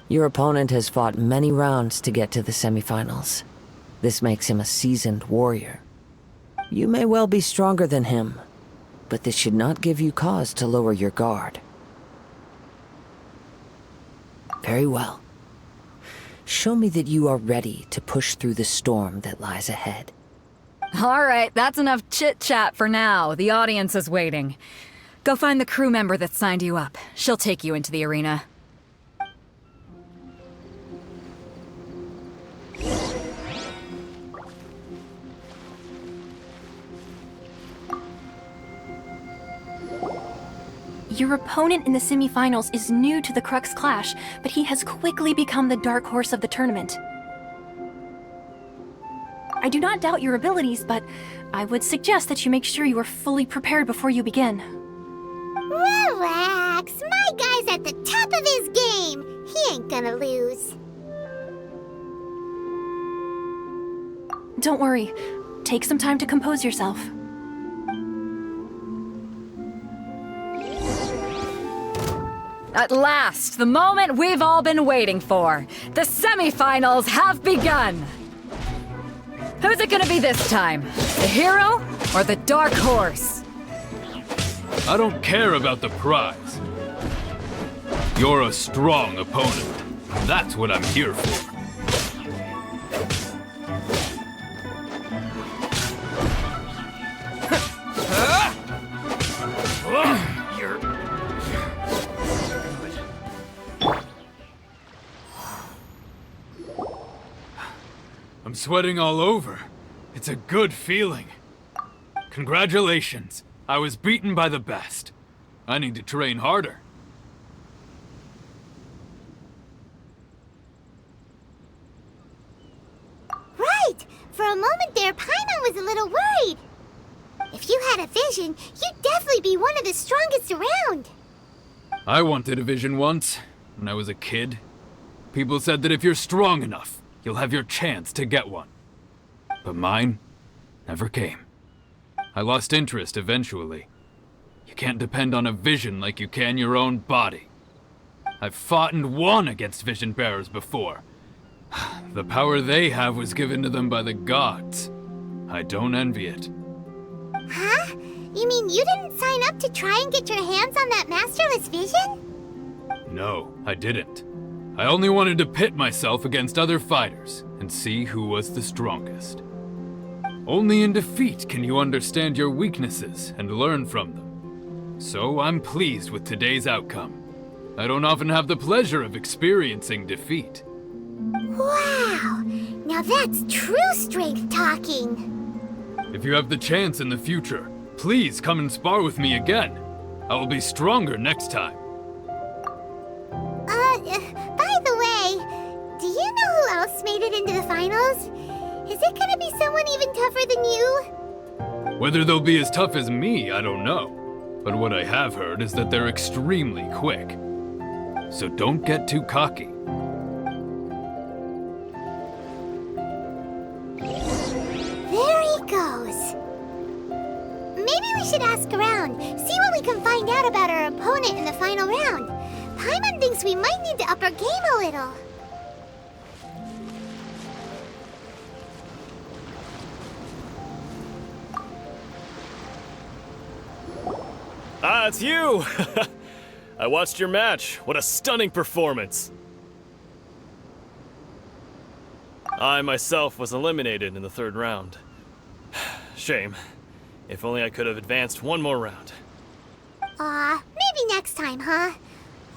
Your opponent has fought many rounds to get to the semifinals. This makes him a seasoned warrior. You may well be stronger than him, but this should not give you cause to lower your guard. Very well. Show me that you are ready to push through the storm that lies ahead. All right, that's enough chit-chat for now. The audience is waiting. Go find the crew member that signed you up. She'll take you into the arena. Your opponent in the semifinals is new to the Crux Clash, but he has quickly become the dark horse of the tournament. I do not doubt your abilities, but I would suggest that you make sure you are fully prepared before you begin. Relax, my guy's at the top of his game. He ain't gonna lose. Don't worry. Take some time to compose yourself. At last, the moment we've all been waiting for. The semifinals have begun. Who's it gonna be this time? The hero or the dark horse? I don't care about the prize. You're a strong opponent. That's what I'm here for. I'm sweating all over. It's a good feeling. Congratulations. I was beaten by the best. I need to train harder. Right! For a moment there, Paimon was a little worried. If you had a vision, you'd definitely be one of the strongest around. I wanted a vision once, when I was a kid. People said that if you're strong enough, you'll have your chance to get one. But mine never came. I lost interest eventually. You can't depend on a vision like you can your own body. I've fought and won against vision bearers before. The power they have was given to them by the gods. I don't envy it. Huh? You mean you didn't sign up to try and get your hands on that masterless vision? No, I didn't. I only wanted to pit myself against other fighters and see who was the strongest. Only in defeat can you understand your weaknesses and learn from them. So I'm pleased with today's outcome. I don't often have the pleasure of experiencing defeat. Wow! Now that's true strength talking. If you have the chance in the future, please come and spar with me again. I will be stronger next time. By the way, do you know who else made it into the finals? Is it gonna be someone even tougher than you? Whether they'll be as tough as me, I don't know. But what I have heard is that they're extremely quick. So don't get too cocky. There he goes. Maybe we should ask around, see what we can find out about our opponent in the final round. Paimon thinks we might need to up our game a little. Ah, it's you! I watched your match. What a stunning performance. I myself was eliminated in the third round. Shame. If only I could have advanced one more round. Maybe next time, huh?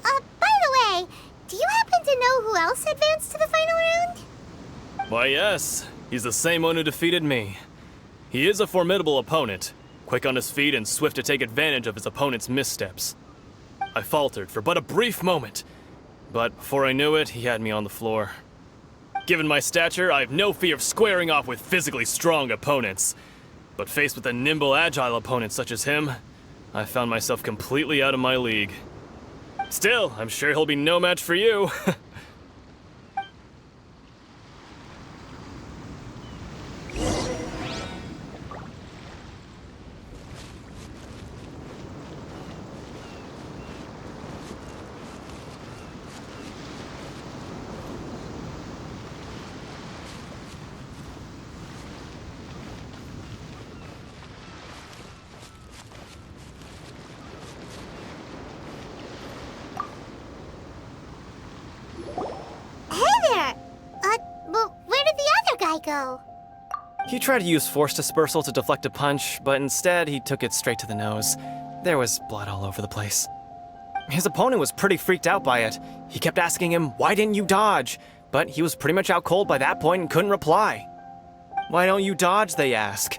By the way, do you happen to know who else advanced to the final round? Why, yes. He's the same one who defeated me. He is a formidable opponent, quick on his feet and swift to take advantage of his opponent's missteps. I faltered for but a brief moment, but before I knew it, he had me on the floor. Given my stature, I have no fear of squaring off with physically strong opponents. But faced with a nimble, agile opponent such as him, I found myself completely out of my league. Still, I'm sure he'll be no match for you. go? He tried to use force dispersal to deflect a punch, but instead he took it straight to the nose. There was blood all over the place. His opponent was pretty freaked out by it. He kept asking him, "Why didn't you dodge?" But he was pretty much out cold by that point and couldn't reply. "Why don't you dodge?" they ask.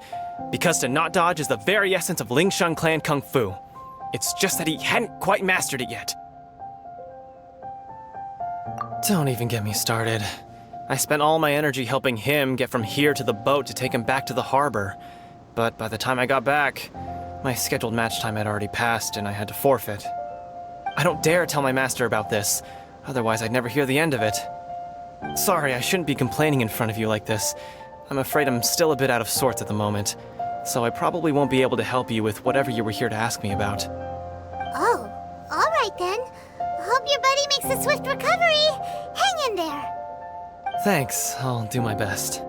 Because to not dodge is the very essence of Lingsheng clan kung fu. It's just that he hadn't quite mastered it yet. Don't even get me started. I spent all my energy helping him get from here to the boat to take him back to the harbor. But by the time I got back, my scheduled match time had already passed and I had to forfeit. I don't dare tell my master about this, otherwise I'd never hear the end of it. Sorry, I shouldn't be complaining in front of you like this. I'm afraid I'm still a bit out of sorts at the moment, so I probably won't be able to help you with whatever you were here to ask me about. Oh, alright then. Hope your buddy makes a swift recovery. Hang in there. Thanks, I'll do my best.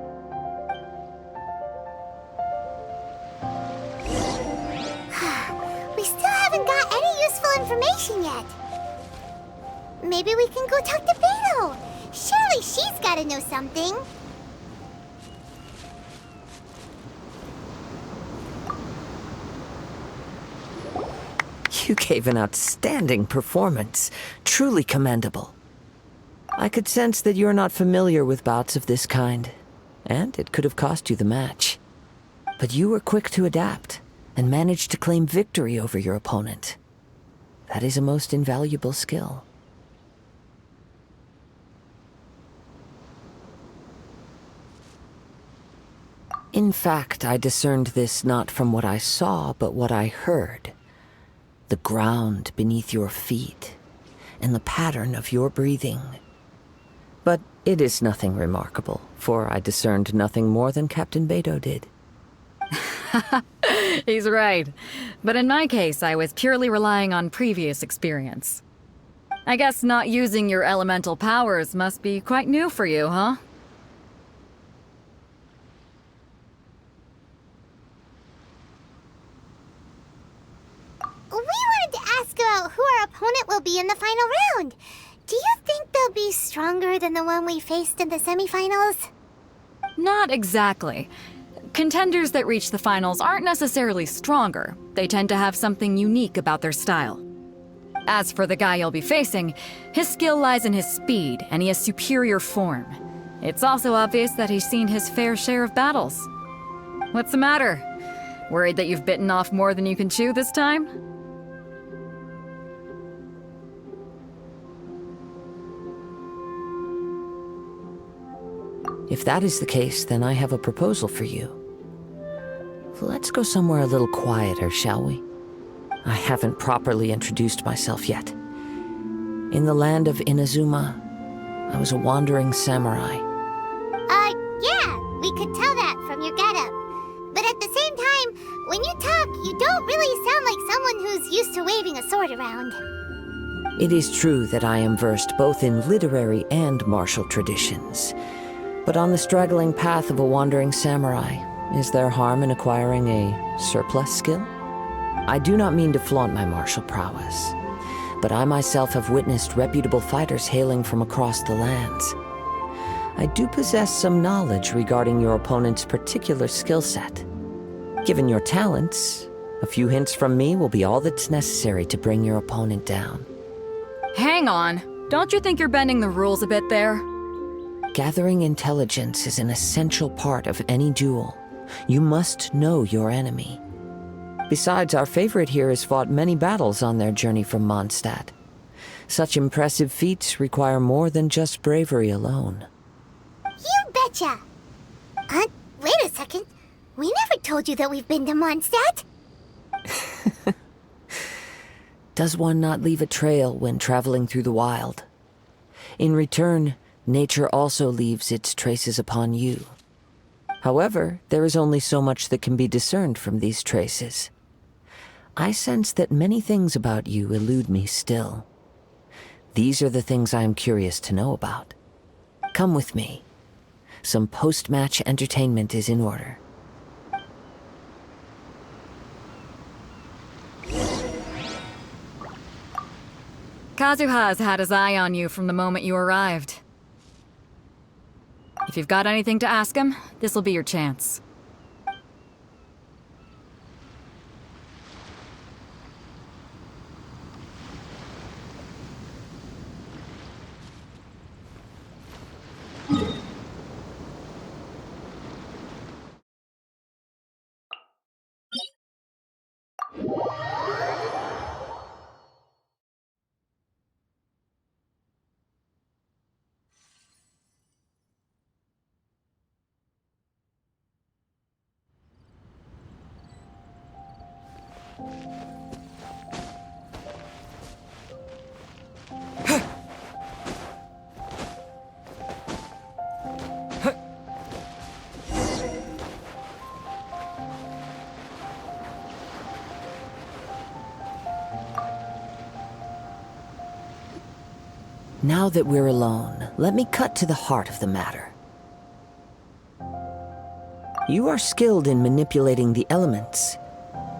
We still haven't got any useful information yet. Maybe we can go talk to Beto. Surely she's gotta know something. You gave an outstanding performance. Truly commendable. I could sense that you're not familiar with bouts of this kind, and it could have cost you the match. But you were quick to adapt, and managed to claim victory over your opponent. That is a most invaluable skill. In fact, I discerned this not from what I saw, but what I heard. The ground beneath your feet, and the pattern of your breathing. But it is nothing remarkable, for I discerned nothing more than Captain Beto did. He's right. But in my case, I was purely relying on previous experience. I guess not using your elemental powers must be quite new for you, huh? We wanted to ask about who our opponent will be in the final round. Do you think they'll be stronger than the one we faced in the semifinals? Not exactly. Contenders that reach the finals aren't necessarily stronger. They tend to have something unique about their style. As for the guy you'll be facing, his skill lies in his speed, and he has superior form. It's also obvious that he's seen his fair share of battles. What's the matter? Worried that you've bitten off more than you can chew this time? If that is the case, then I have a proposal for you. Let's go somewhere a little quieter, shall we? I haven't properly introduced myself yet. In the land of Inazuma, I was a wandering samurai. Yeah, we could tell that from your getup. But at the same time, when you talk, you don't really sound like someone who's used to waving a sword around. It is true that I am versed both in literary and martial traditions. But on the straggling path of a wandering samurai, is there harm in acquiring a surplus skill? I do not mean to flaunt my martial prowess, but I myself have witnessed reputable fighters hailing from across the lands. I do possess some knowledge regarding your opponent's particular skill set. Given your talents, a few hints from me will be all that's necessary to bring your opponent down. Hang on. Don't you think you're bending the rules a bit there? Gathering intelligence is an essential part of any duel. You must know your enemy. Besides, our favorite here has fought many battles on their journey from Mondstadt. Such impressive feats require more than just bravery alone. You betcha! Wait a second. We never told you that we've been to Mondstadt. Does one not leave a trail when traveling through the wild? In return, nature also leaves its traces upon you. However, there is only so much that can be discerned from these traces. I sense that many things about you elude me still. These are the things I am curious to know about. Come with me. Some post-match entertainment is in order. Kazuha's had his eye on you from the moment you arrived. If you've got anything to ask him, this'll be your chance. Now that we're alone, let me cut to the heart of the matter. You are skilled in manipulating the elements,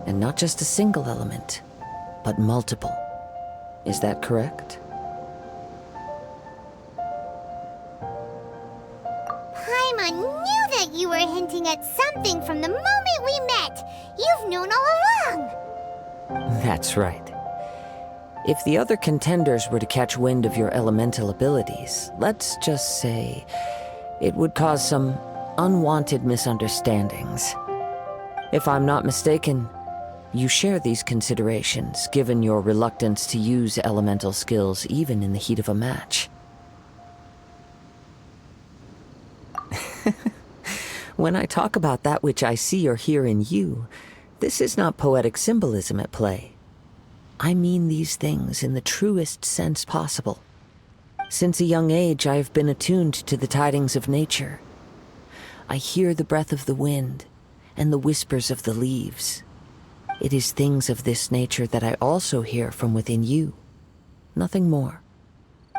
and not just a single element, but multiple. Is that correct? Paimon knew that you were hinting at something from the moment we met. You've known all along. That's right. If the other contenders were to catch wind of your elemental abilities, let's just say it would cause some unwanted misunderstandings. If I'm not mistaken, you share these considerations, given your reluctance to use elemental skills even in the heat of a match. When I talk about that which I see or hear in you, this is not poetic symbolism at play. I mean these things in the truest sense possible. Since a young age, I have been attuned to the tidings of nature. I hear the breath of the wind and the whispers of the leaves. It is things of this nature that I also hear from within you. Nothing more.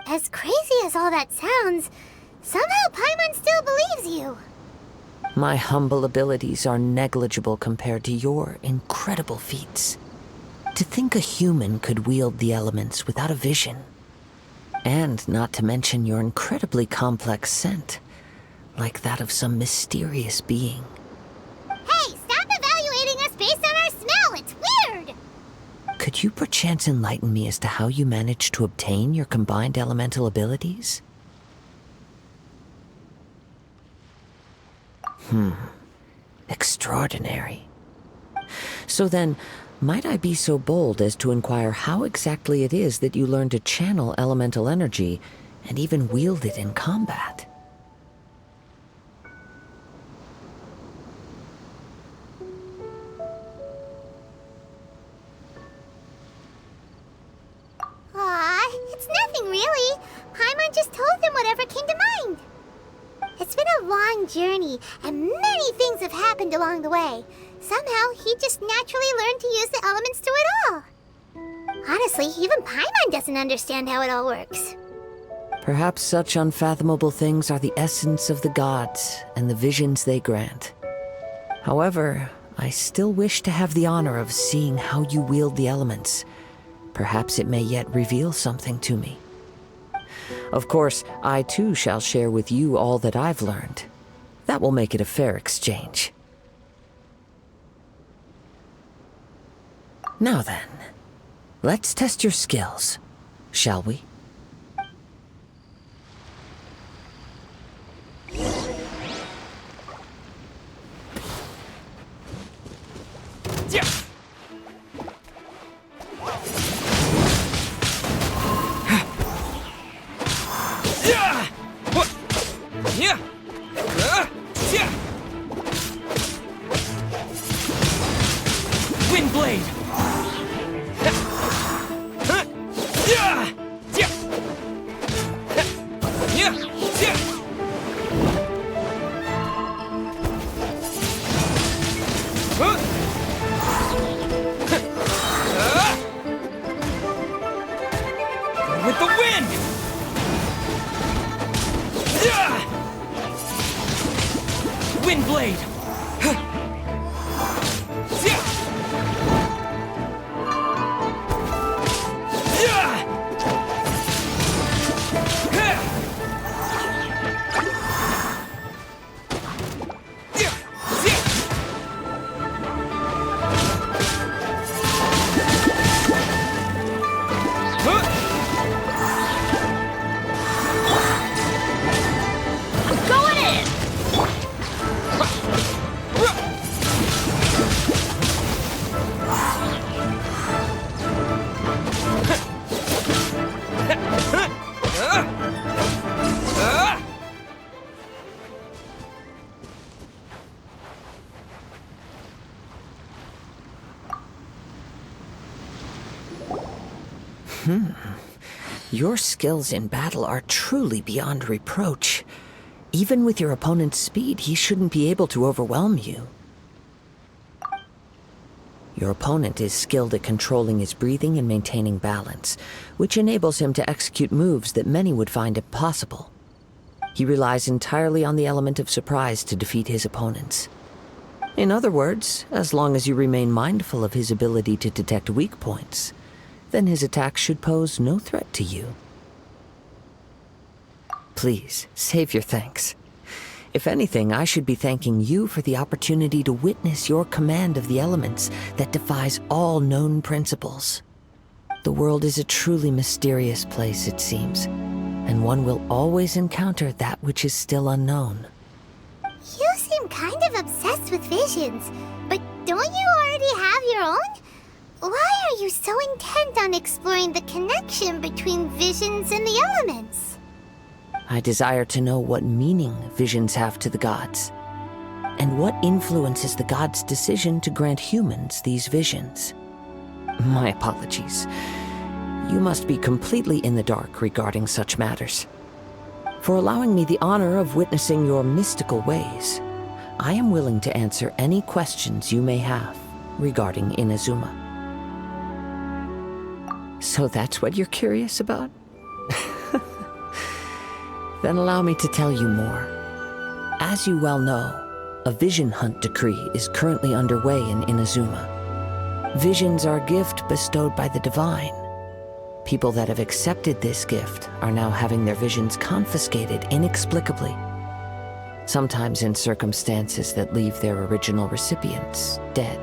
As crazy as all that sounds, somehow Paimon still believes you. My humble abilities are negligible compared to your incredible feats. To think a human could wield the elements without a vision. And not to mention your incredibly complex scent, like that of some mysterious being. Hey, stop evaluating us based on our smell! It's weird! Could you perchance enlighten me as to how you managed to obtain your combined elemental abilities? Extraordinary. So then, might I be so bold as to inquire how exactly it is that you learn to channel elemental energy and even wield it in combat? Aw, it's nothing really. Paimon just told them whatever came to mind. It's been a long journey, and many things have happened along the way. Somehow, he just naturally learned to use the elements through it all. Honestly, even Paimon doesn't understand how it all works. Perhaps such unfathomable things are the essence of the gods and the visions they grant. However, I still wish to have the honor of seeing how you wield the elements. Perhaps it may yet reveal something to me. Of course, I too shall share with you all that I've learned. That will make it a fair exchange. Now then, let's test your skills, shall we? Wind blade! With the wind! Wind blade! Your skills in battle are truly beyond reproach. Even with your opponent's speed, he shouldn't be able to overwhelm you. Your opponent is skilled at controlling his breathing and maintaining balance, which enables him to execute moves that many would find impossible. He relies entirely on the element of surprise to defeat his opponents. In other words, as long as you remain mindful of his ability to detect weak points, then his attacks should pose no threat to you. Please, save your thanks. If anything, I should be thanking you for the opportunity to witness your command of the elements that defies all known principles. The world is a truly mysterious place, it seems, and one will always encounter that which is still unknown. You seem kind of obsessed with visions, but don't you already have your own? Why are you so intent on exploring the connection between visions and the elements? I desire to know what meaning visions have to the gods, and what influences the gods' decision to grant humans these visions. My apologies. You must be completely in the dark regarding such matters. For allowing me the honor of witnessing your mystical ways, I am willing to answer any questions you may have regarding Inazuma. So that's what you're curious about? Then allow me to tell you more. As you well know, a vision hunt decree is currently underway in Inazuma. Visions are a gift bestowed by the divine. People that have accepted this gift are now having their visions confiscated inexplicably, sometimes in circumstances that leave their original recipients dead.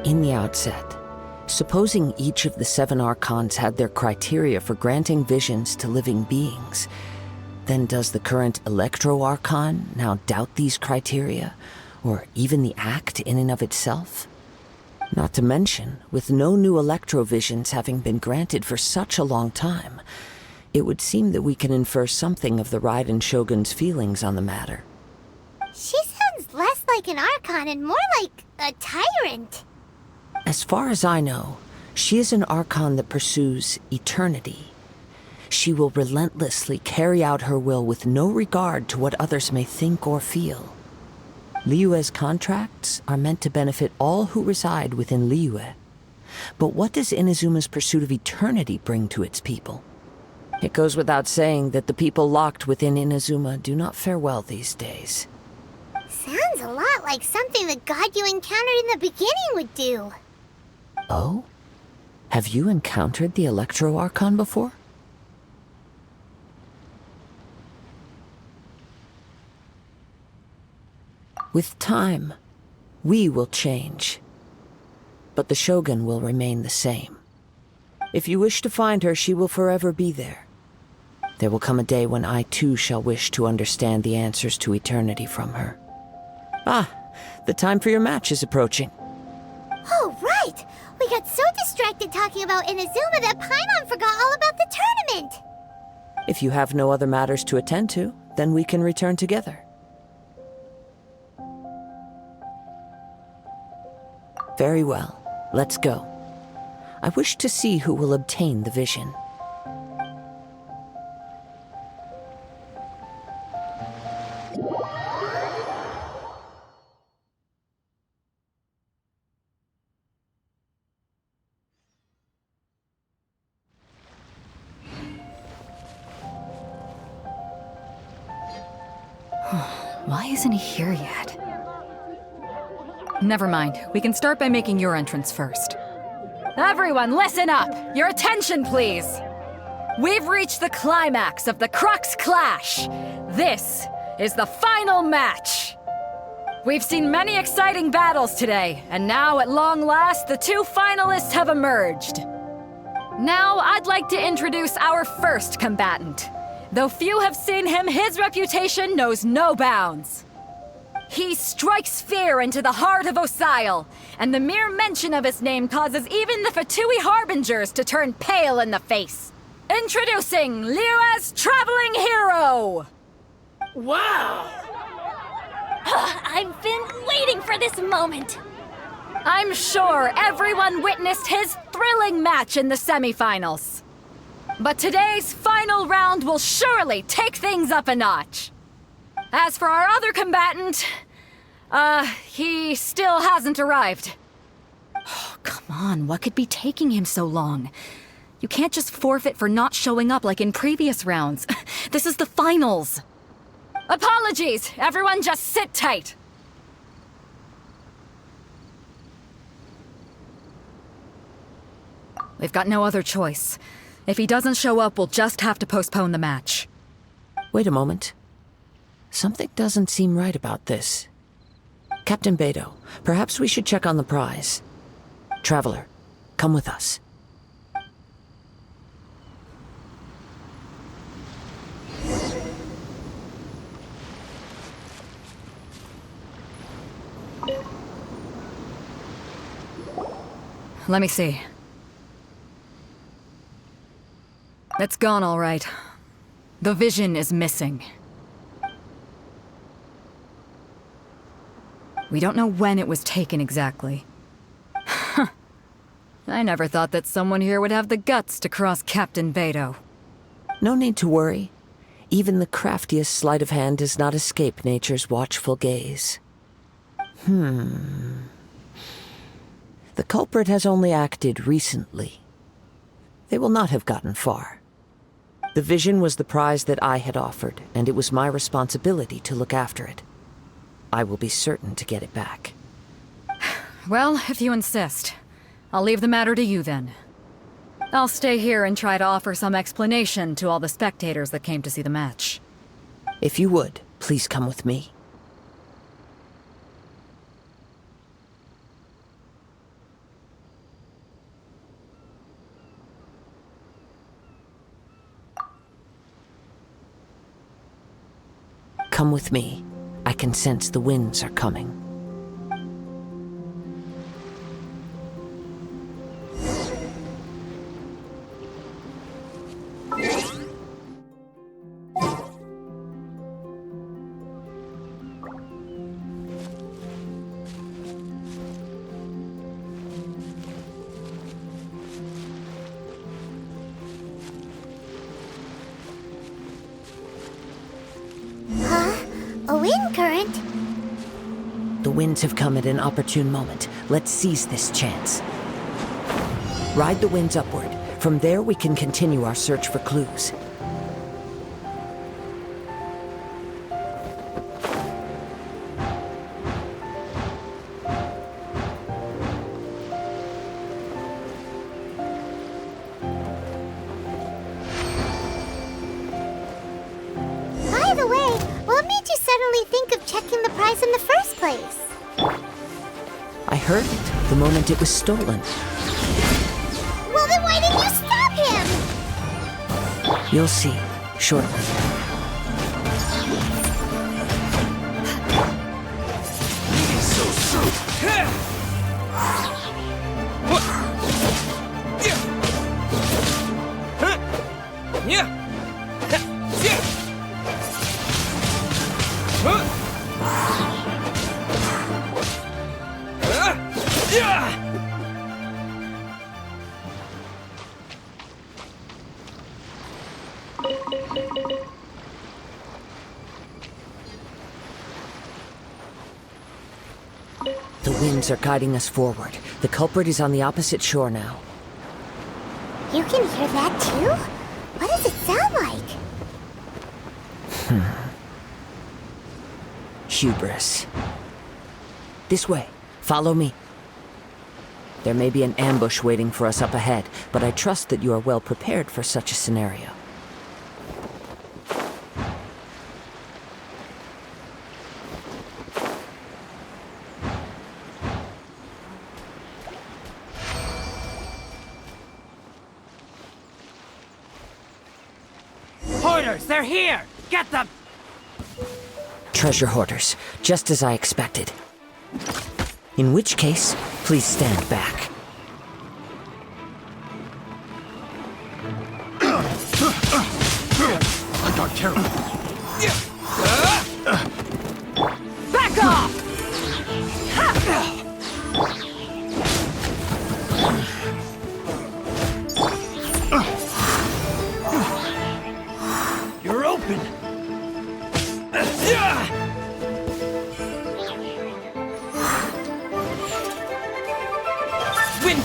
In the outset, supposing each of the 7 Archons had their criteria for granting visions to living beings, then does the current Electro-Archon now doubt these criteria, or even the act in and of itself? Not to mention, with no new Electro-Visions having been granted for such a long time, it would seem that we can infer something of the Raiden Shogun's feelings on the matter. She sounds less like an Archon and more like a tyrant. As far as I know, she is an Archon that pursues eternity. She will relentlessly carry out her will with no regard to what others may think or feel. Liyue's contracts are meant to benefit all who reside within Liyue. But what does Inazuma's pursuit of eternity bring to its people? It goes without saying that the people locked within Inazuma do not fare well these days. Sounds a lot like something the god you encountered in the beginning would do. Oh? Have you encountered the Electro-Archon before? With time, we will change. But the Shogun will remain the same. If you wish to find her, she will forever be there. There will come a day when I too shall wish to understand the answers to eternity from her. Ah, the time for your match is approaching. Oh, right! We got so distracted talking about Inazuma that Paimon forgot all about the tournament! If you have no other matters to attend to, then we can return together. Very well. Let's go. I wish to see who will obtain the vision. Why isn't he here yet? Never mind. We can start by making your entrance first. Everyone, listen up! Your attention, please! We've reached the climax of the Crux Clash! This is the final match! We've seen many exciting battles today, and now, at long last, the 2 finalists have emerged. Now, I'd like to introduce our first combatant. Though few have seen him, his reputation knows no bounds. He strikes fear into the heart of Osile, and the mere mention of his name causes even the Fatui Harbingers to turn pale in the face. Introducing Liyue's traveling hero! I've been waiting for this moment. I'm sure everyone witnessed his thrilling match in the semifinals. But today's final round will surely take things up a notch. As for our other combatant, he still hasn't arrived. Oh, come on, what could be taking him so long? You can't just forfeit for not showing up like in previous rounds. This is the finals. Apologies, everyone just sit tight. We've got no other choice. If he doesn't show up, we'll just have to postpone the match. Wait a moment. Something doesn't seem right about this. Captain Beto, perhaps we should check on the prize. Traveler, come with us. Let me see. It's gone all right. The vision is missing. We don't know when it was taken exactly. I never thought that someone here would have the guts to cross Captain Beto. No need to worry. Even the craftiest sleight of hand does not escape nature's watchful gaze. The culprit has only acted recently. They will not have gotten far. The vision was the prize that I had offered, and it was my responsibility to look after it. I will be certain to get it back. Well, if you insist, I'll leave the matter to you then. I'll stay here and try to offer some explanation to all the spectators that came to see the match. If you would, please come with me. Come with me. I can sense the winds are coming. A wind current? The winds have come at an opportune moment. Let's seize this chance. Ride the winds upward. From there, we can continue our search for clues. By the way, what made you suddenly think of checking the prize in the first place? I heard it the moment it was stolen. Well, then why didn't you stop him? You'll see, shortly. The winds are guiding us forward. The culprit is on the opposite shore now. You can hear that too? What does it sound like? Hubris. This way. Follow me. There may be an ambush waiting for us up ahead, but I trust that you are well prepared for such a scenario. Hoarders, they're here! Get them! Treasure hoarders, just as I expected. In which case, please stand back. I got careful. Back off!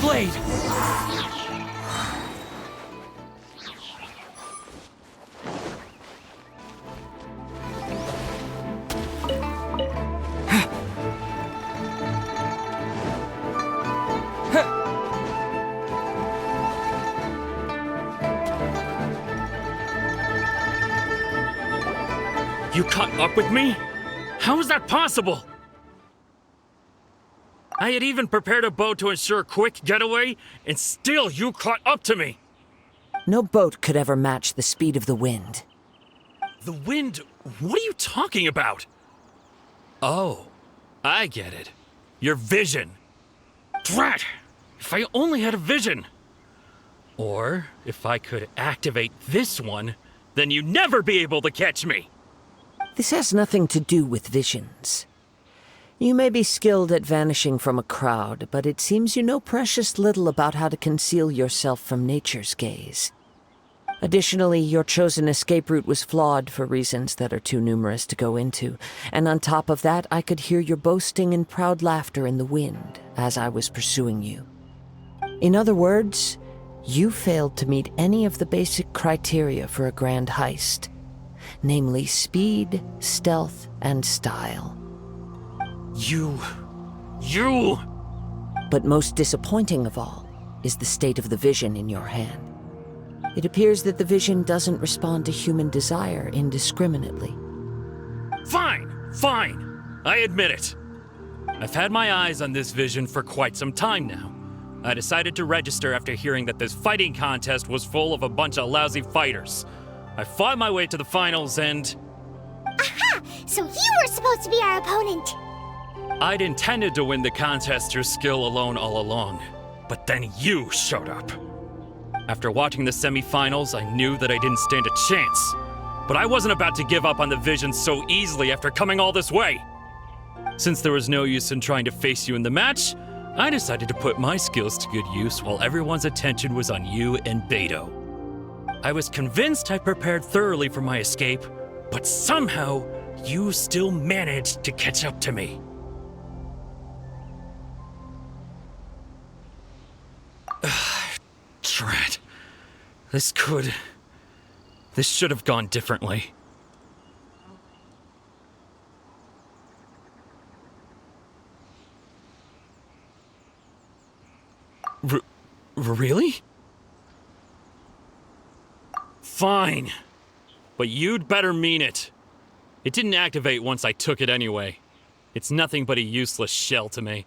blade! You caught up with me? How is that possible? I had even prepared a boat to ensure a quick getaway, and still you caught up to me! No boat could ever match the speed of the wind. The wind? What are you talking about? Oh, I get it. Your vision. Drat! If I only had a vision! Or, if I could activate this one, then you'd never be able to catch me! This has nothing to do with visions. You may be skilled at vanishing from a crowd, but it seems you know precious little about how to conceal yourself from nature's gaze. Additionally, your chosen escape route was flawed for reasons that are too numerous to go into, and on top of that, I could hear your boasting and proud laughter in the wind as I was pursuing you. In other words, you failed to meet any of the basic criteria for a grand heist, namely speed, stealth, and style. You... But most disappointing of all is the state of the vision in your hand. It appears that the vision doesn't respond to human desire indiscriminately. Fine. I admit it. I've had my eyes on this vision for quite some time now. I decided to register after hearing that this fighting contest was full of a bunch of lousy fighters. I fought my way to the finals and... Aha! So you were supposed to be our opponent! I'd intended to win the contest through skill alone all along, but then you showed up. After watching the semifinals, I knew that I didn't stand a chance. But I wasn't about to give up on the vision so easily after coming all this way. Since there was no use in trying to face you in the match, I decided to put my skills to good use while everyone's attention was on you and Beto. I was convinced I prepared thoroughly for my escape, but somehow you still managed to catch up to me. Drat. This should have gone differently. Really? Fine. But you'd better mean it. It didn't activate once I took it anyway. It's nothing but a useless shell to me.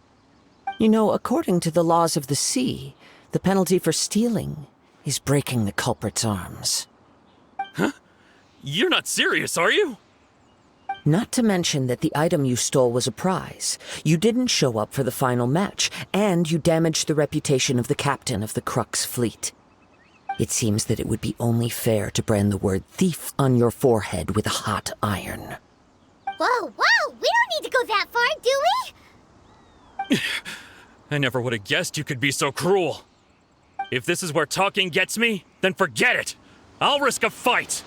You know, according to the laws of the sea, the penalty for stealing is breaking the culprit's arms. Huh? You're not serious, are you? Not to mention that the item you stole was a prize. You didn't show up for the final match, and you damaged the reputation of the captain of the Crux fleet. It seems that it would be only fair to brand the word thief on your forehead with a hot iron. Whoa, we don't need to go that far, do we? I never would have guessed you could be so cruel. If this is where talking gets me, then forget it. I'll risk a fight.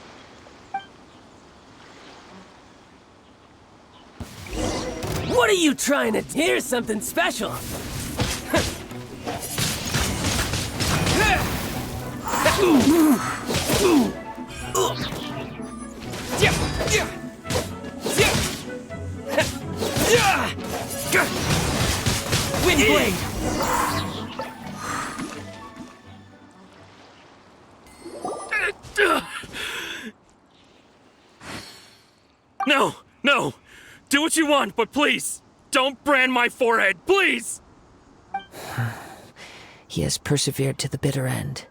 What are you trying to... Here's something special! Wind blade! No! Do what you want, but please, don't brand my forehead, please! He has persevered to the bitter end,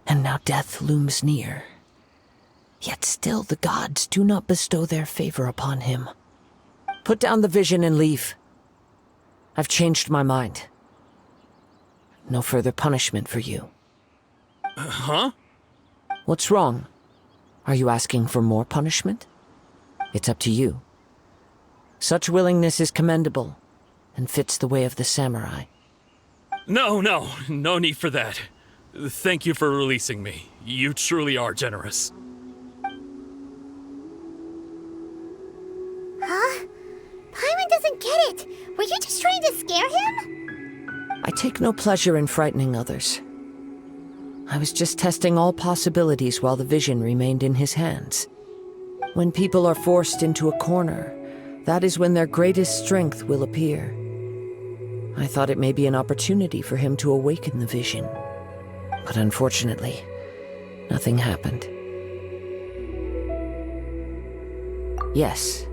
and now death looms near. Yet still the gods do not bestow their favor upon him. Put down the vision and leave. I've changed my mind. No further punishment for you. Huh? What's wrong? Are you asking for more punishment? It's up to you. Such willingness is commendable, and fits the way of the samurai. No need for that. Thank you for releasing me. You truly are generous. Huh? Paimon doesn't get it. Were you just trying to scare him? I take no pleasure in frightening others. I was just testing all possibilities while the vision remained in his hands. When people are forced into a corner, that is when their greatest strength will appear. I thought it may be an opportunity for him to awaken the vision. But unfortunately, nothing happened. Yes,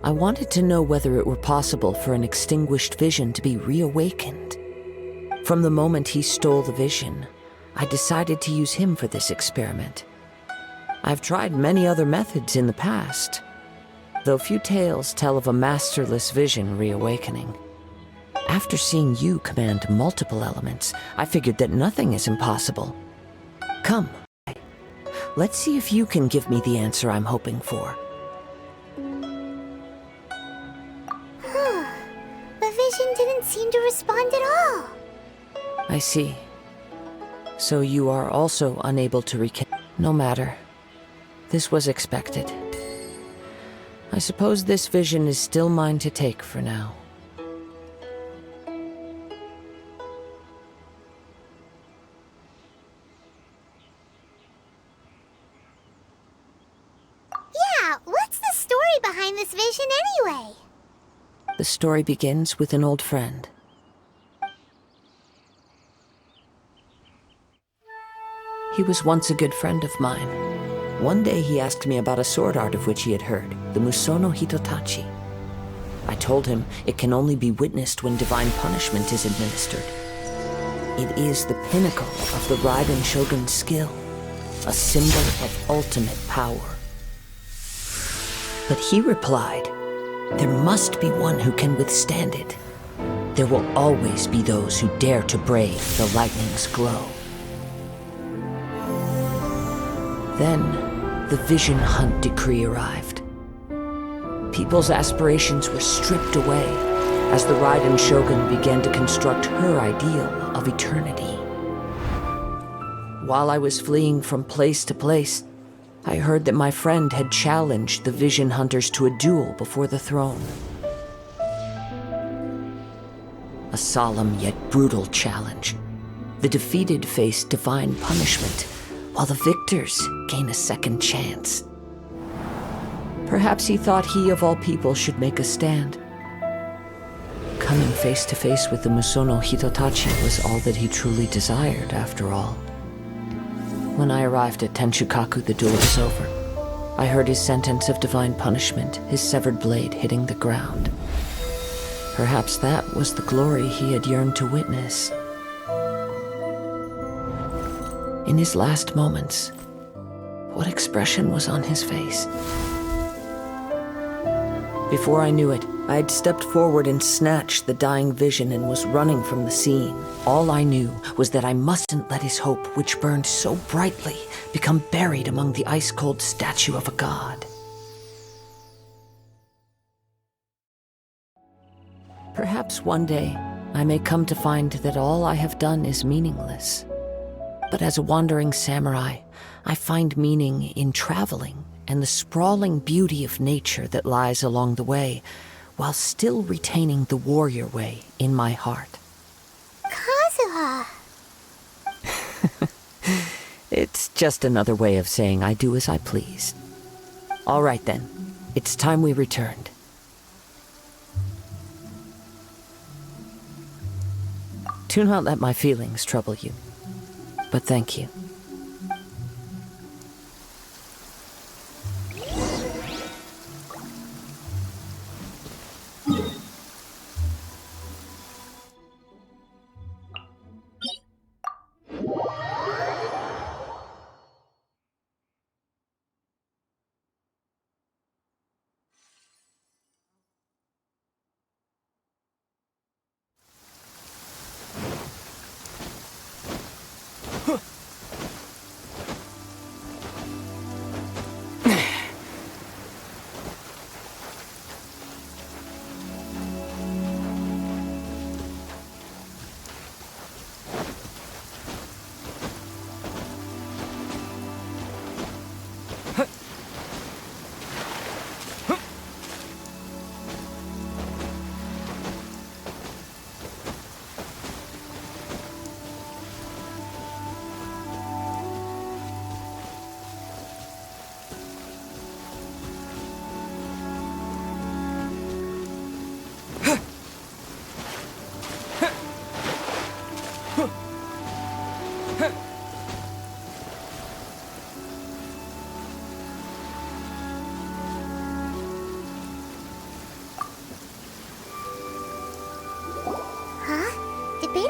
I wanted to know whether it were possible for an extinguished vision to be reawakened. From the moment he stole the vision, I decided to use him for this experiment. I've tried many other methods in the past, though few tales tell of a masterless vision reawakening. After seeing you command multiple elements, I figured that nothing is impossible. Come, let's see if you can give me the answer I'm hoping for. The vision didn't seem to respond at all. I see. So you are also unable to No matter. This was expected. I suppose this vision is still mine to take for now. Yeah, what's the story behind this vision anyway? The story begins with an old friend. He was once a good friend of mine. One day he asked me about a sword art of which he had heard, the Musono Hitotachi. I told him it can only be witnessed when divine punishment is administered. It is the pinnacle of the Raiden Shogun's skill, a symbol of ultimate power. But he replied, there must be one who can withstand it. There will always be those who dare to brave the lightning's glow. Then, the Vision Hunt decree arrived. People's aspirations were stripped away as the Raiden Shogun began to construct her ideal of eternity. While I was fleeing from place to place, I heard that my friend had challenged the Vision Hunters to a duel before the throne. A solemn yet brutal challenge. The defeated face divine punishment, while the victors gain a second chance. Perhaps he thought he of all people should make a stand. Coming face to face with the Musono Hitotachi was all that he truly desired, after all. When I arrived at Tenshukaku, the duel was over. I heard his sentence of divine punishment, his severed blade hitting the ground. Perhaps that was the glory he had yearned to witness. In his last moments, what expression was on his face? Before I knew it, I had stepped forward and snatched the dying vision and was running from the scene. All I knew was that I mustn't let his hope, which burned so brightly, become buried among the ice-cold statue of a god. Perhaps one day, I may come to find that all I have done is meaningless. But as a wandering samurai, I find meaning in traveling and the sprawling beauty of nature that lies along the way, while still retaining the warrior way in my heart. Kazuha! It's just another way of saying I do as I please. All right then, it's time we returned. Do not let my feelings trouble you. But thank you.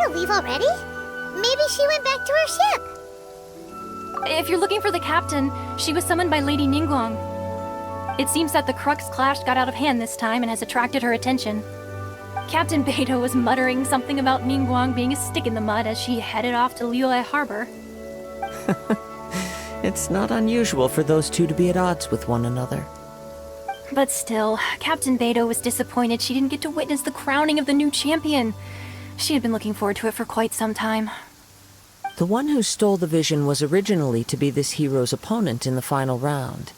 gonna leave already? Maybe she went back to her ship. If you're looking for the captain, she was summoned by Lady Ningguang. It seems that the Crux clash got out of hand this time and has attracted her attention. Captain Beidou was muttering something about Ningguang being a stick in the mud as she headed off to Liyue Harbor. It's not unusual for those two to be at odds with one another. But still, Captain Beidou was disappointed she didn't get to witness the crowning of the new champion. She had been looking forward to it for quite some time. The one who stole the vision was originally to be this hero's opponent in the final round.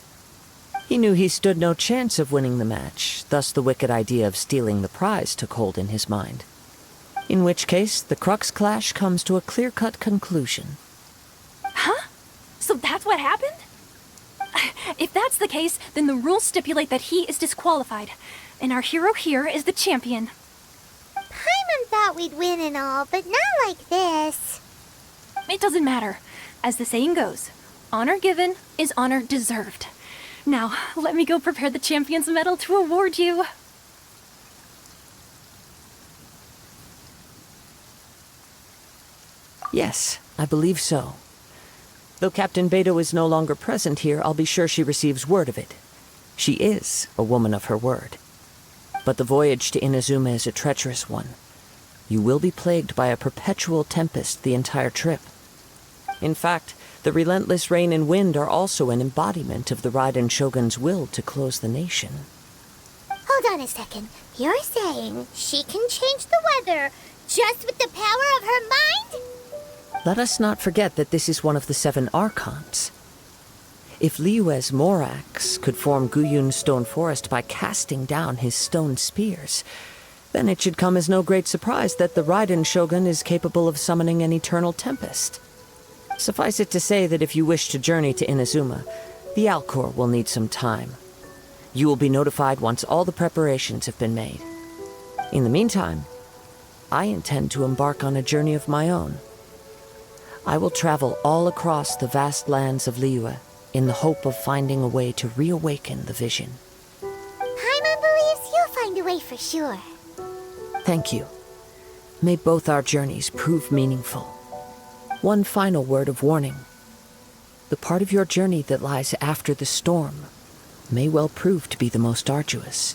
He knew he stood no chance of winning the match, thus the wicked idea of stealing the prize took hold in his mind. In which case, the Crux clash comes to a clear-cut conclusion. Huh? So that's what happened? If that's the case, then the rules stipulate that he is disqualified, and our hero here is the champion. Paimon thought we'd win and all, but not like this. It doesn't matter. As the saying goes, honor given is honor deserved. Now, let me go prepare the champion's medal to award you. Yes, I believe so. Though Captain Beidou is no longer present here, I'll be sure she receives word of it. She is a woman of her word. But the voyage to Inazuma is a treacherous one. You will be plagued by a perpetual tempest the entire trip. In fact, the relentless rain and wind are also an embodiment of the Raiden Shogun's will to close the nation. Hold on a second. You're saying she can change the weather just with the power of her mind? Let us not forget that this is one of the 7 Archons. If Liyue's Morax could form Guyun's stone forest by casting down his stone spears, then it should come as no great surprise that the Raiden Shogun is capable of summoning an eternal tempest. Suffice it to say that if you wish to journey to Inazuma, the Alcor will need some time. You will be notified once all the preparations have been made. In the meantime, I intend to embark on a journey of my own. I will travel all across the vast lands of Liyue in the hope of finding a way to reawaken the vision. Paimon believes you'll find a way for sure. Thank you. May both our journeys prove meaningful. One final word of warning. The part of your journey that lies after the storm may well prove to be the most arduous.